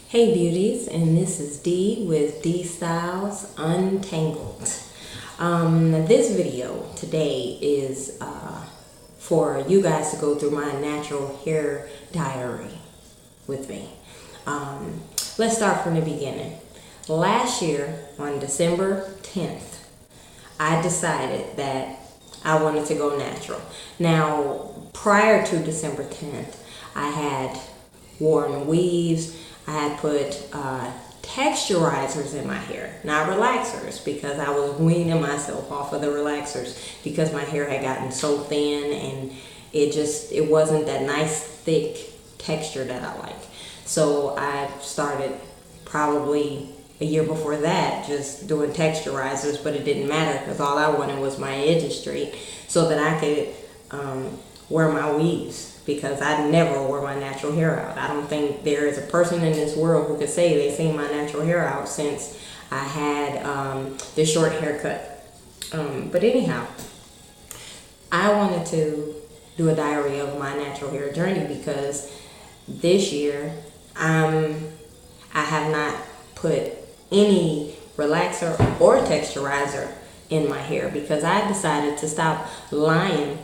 Hey beauties, and this is Dee with Stylzz Untangled. This video today is for you guys to go through my natural hair diary with me. Let's start from the beginning. Last year on December 10th, I decided that I wanted to go natural. Now, prior to December 10th, I had worn weaves. I had put texturizers in my hair, not relaxers, because I was weaning myself off of the relaxers because my hair had gotten so thin and it wasn't that nice thick texture that I like. So I started probably a year before that just doing texturizers, but it didn't matter because all I wanted was my edges straight so that I could wear my weaves, because I never wore my natural hair out. I don't think there is a person in this world who could say they've seen my natural hair out since I had the short haircut. But anyhow, I wanted to do a diary of my natural hair journey because this year I have not put any relaxer or texturizer in my hair because I decided to stop lie.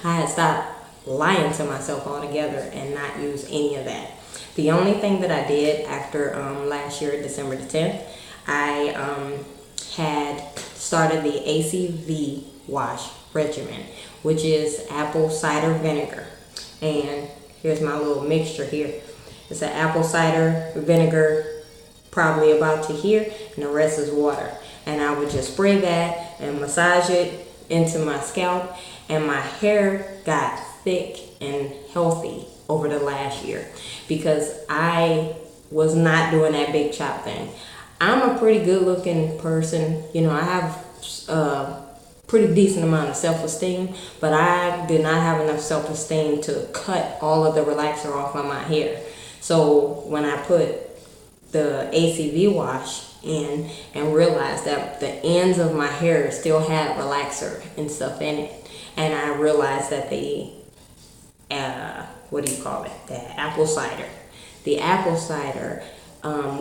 I had stopped lying to myself altogether and not use any of that. The only thing that I did after last year, December the 10th, I had started the ACV wash regimen, which is apple cider vinegar. And here's my little mixture here. It's an apple cider vinegar, probably about to here, and the rest is water. And I would just spray that and massage it into my scalp, and my hair got thick and healthy over the last year because I was not doing that big chop thing. I'm a pretty good looking person, you know, I have a pretty decent amount of self-esteem, but I did not have enough self-esteem to cut all of the relaxer off of my hair. So when I put the ACV wash in and realized that the ends of my hair still had relaxer and stuff in it, and I realized that the apple cider,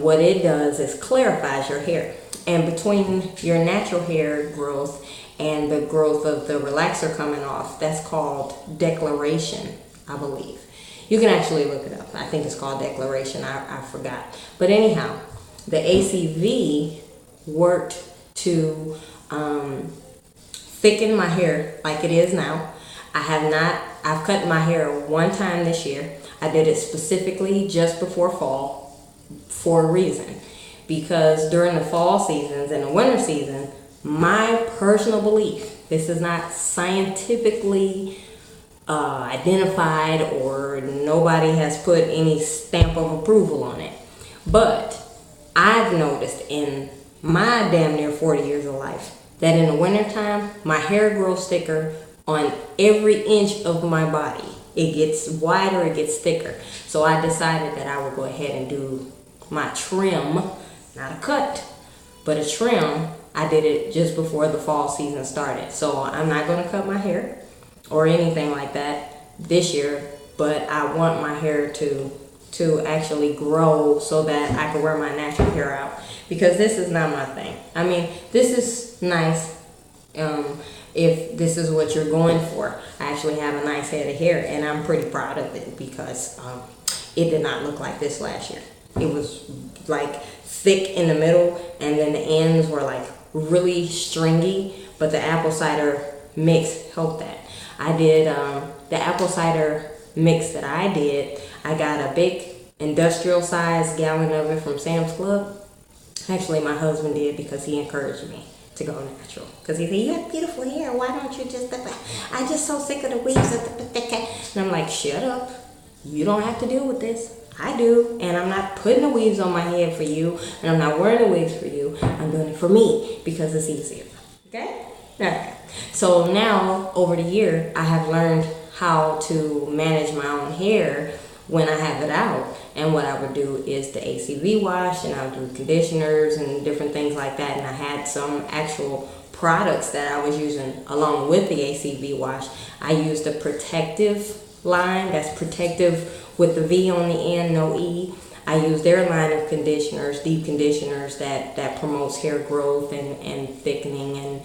what it does is clarifies your hair, and between your natural hair growth and the growth of the relaxer coming off, that's called declaration, I believe. You can actually look it up. I think it's called declaration. I forgot. But anyhow, the ACV worked to thicken my hair like it is now. I've cut my hair one time this year. I did it specifically just before fall for a reason. Because during the fall seasons and the winter season, my personal belief, this is not scientifically identified or nobody has put any stamp of approval on it, but I've noticed in my damn near 40 years of life that in the wintertime, my hair grows thicker on every inch of my body. It gets wider, it gets thicker. So I decided that I would go ahead and do my trim, not a cut, but a trim. I did it just before the fall season started. So I'm not going to cut my hair or anything like that this year, but I want my hair to actually grow so that I can wear my natural hair out, because this is not my thing. I mean, this is nice if this is what you're going for. I actually have a nice head of hair and I'm pretty proud of it because it did not look like this last year. It was like thick in the middle and then the ends were like really stringy, but the apple cider mix helped that. I did the apple cider mix that I did. I got a big industrial size gallon of it from Sam's Club. Actually, my husband did because he encouraged me to go natural. Because he said, you have beautiful hair. Why don't you just... I'm just so sick of the weaves. And I'm like, shut up. You don't have to deal with this. I do. And I'm not putting the weaves on my head for you. And I'm not wearing the wigs for you. I'm doing it for me because it's easier. Okay? Okay. So now, over the year, I have learned how to manage my own hair when I have it out. And what I would do is the ACV wash, and I would do conditioners and different things like that. And I had some actual products that I was using along with the ACV wash. I used a protective line that's protective with the V on the end, no E. I use their line of conditioners, deep conditioners that promotes hair growth and thickening and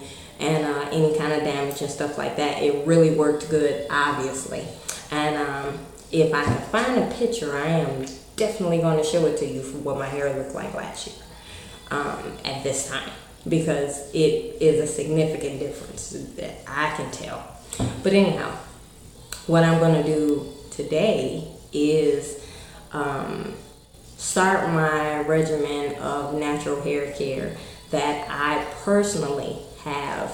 any kind of damage and stuff like that. It really worked good, obviously. And if I can find a picture, I am definitely going to show it to you for what my hair looked like last year at this time, because it is a significant difference that I can tell. But anyhow, what I'm going to do today is start my regimen of natural hair care that I personally have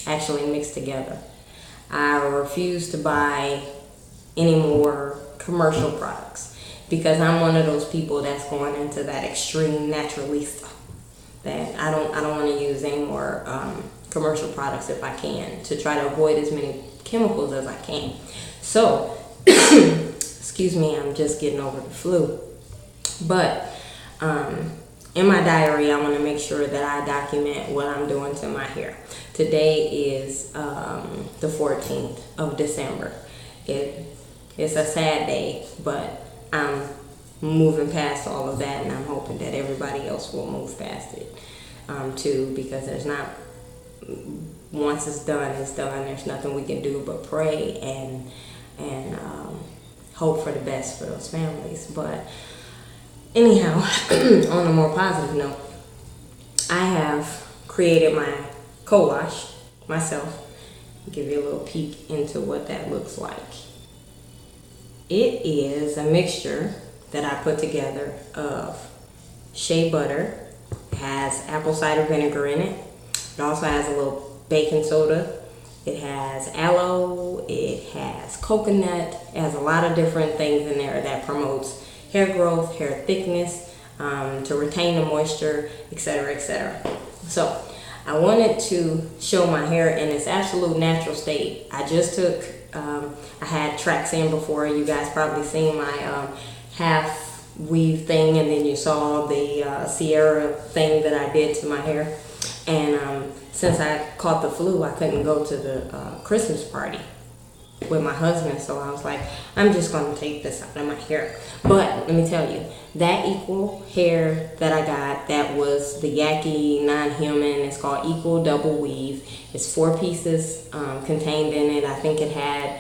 actually mixed together. I refuse to buy any more commercial products because I'm one of those people that's going into that extreme naturalista. That I don't want to use any more commercial products if I can, to try to avoid as many chemicals as I can. So, excuse me, I'm just getting over the flu. But in my diary, I want to make sure that I document what I'm doing to my hair. Today is the 14th of December. It's a sad day, but I'm moving past all of that, and I'm hoping that everybody else will move past it too, because there's not, once it's done, it's done. There's nothing we can do but pray and hope for the best for those families. But anyhow, on a more positive note, I have created my co-wash myself. I'll give you a little peek into what that looks like. It is a mixture that I put together of shea butter. It has apple cider vinegar in it. It also has a little baking soda. It has aloe. It has coconut. It has a lot of different things in there that promotes hair growth, hair thickness, to retain the moisture, etc., etc. So I wanted to show my hair in its absolute natural state. I just took, I had tracks in before. You guys probably seen my half weave thing, and then you saw the Sierra thing that I did to my hair. And since I caught the flu, I couldn't go to the Christmas party with my husband, so I was like, I'm just going to take this out of my hair. But let me tell you, that equal hair that I got, that was the Yaki non-human. It's called Equal Double Weave. It's 4 pieces contained in it. I think it had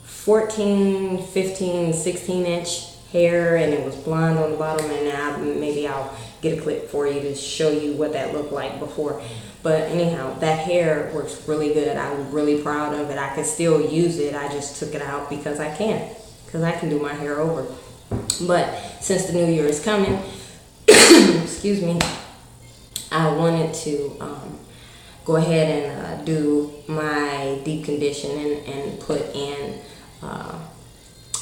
14, 15, 16 inch hair, and it was blonde on the bottom. And maybe I'll get a clip for you to show you what that looked like before. But anyhow, that hair works really good. I'm really proud of it. I can still use it. I just took it out because I can do my hair over. But since the new year is coming, excuse me, I wanted to go ahead and do my deep condition and put in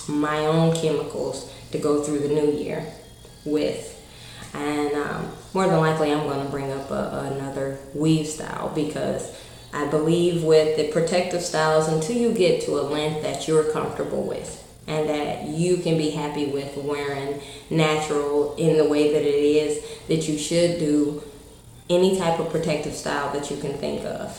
my own chemicals to go through the new year with. And more than likely I'm going to bring up another weave style, because I believe with the protective styles, until you get to a length that you're comfortable with and that you can be happy with wearing natural in the way that it is, that you should do any type of protective style that you can think of.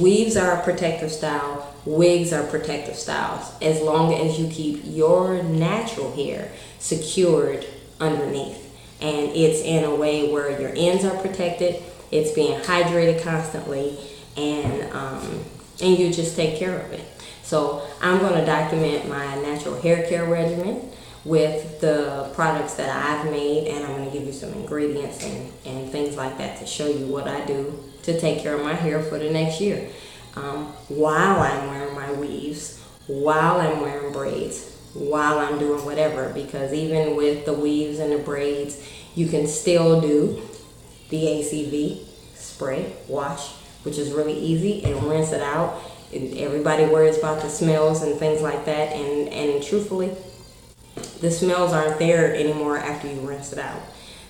Weaves are a protective style, wigs are protective styles, as long as you keep your natural hair secured underneath. And it's in a way where your ends are protected, it's being hydrated constantly, and you just take care of it. So I'm going to document my natural hair care regimen with the products that I've made, and I'm going to give you some ingredients and things like that to show you what I do to take care of my hair for the next year. While I'm wearing my weaves, while I'm wearing braids, while I'm doing whatever, because even with the weaves and the braids, you can still do the ACV spray wash, which is really easy, and rinse it out. Everybody worries about the smells and things like that, and truthfully, the smells aren't there anymore after you rinse it out.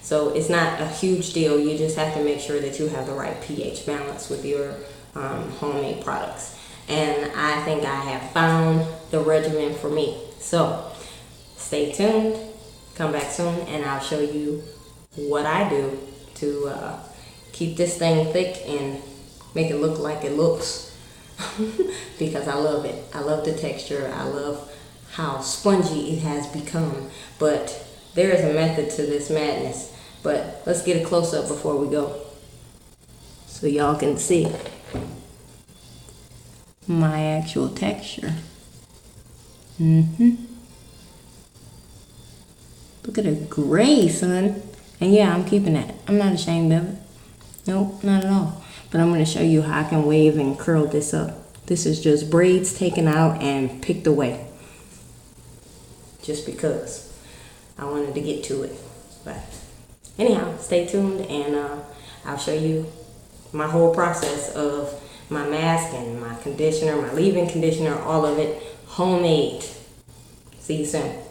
So it's not a huge deal. You just have to make sure that you have the right pH balance with your homemade products. And I think I have found the regimen for me. So stay tuned, come back soon, and I'll show you what I do to keep this thing thick and make it look like it looks. because I love it. I love the texture. I love how spongy it has become. But there is a method to this madness. But let's get a close-up before we go, so y'all can see my actual texture. Look at the gray, son. And yeah, I'm keeping that. I'm not ashamed of it. Nope, not at all. But I'm going to show you how I can wave and curl this up. This is just braids taken out and picked away, just because I wanted to get to it. But anyhow, stay tuned, and I'll show you my whole process of my mask and my conditioner, my leave-in conditioner, all of it homemade. See you soon.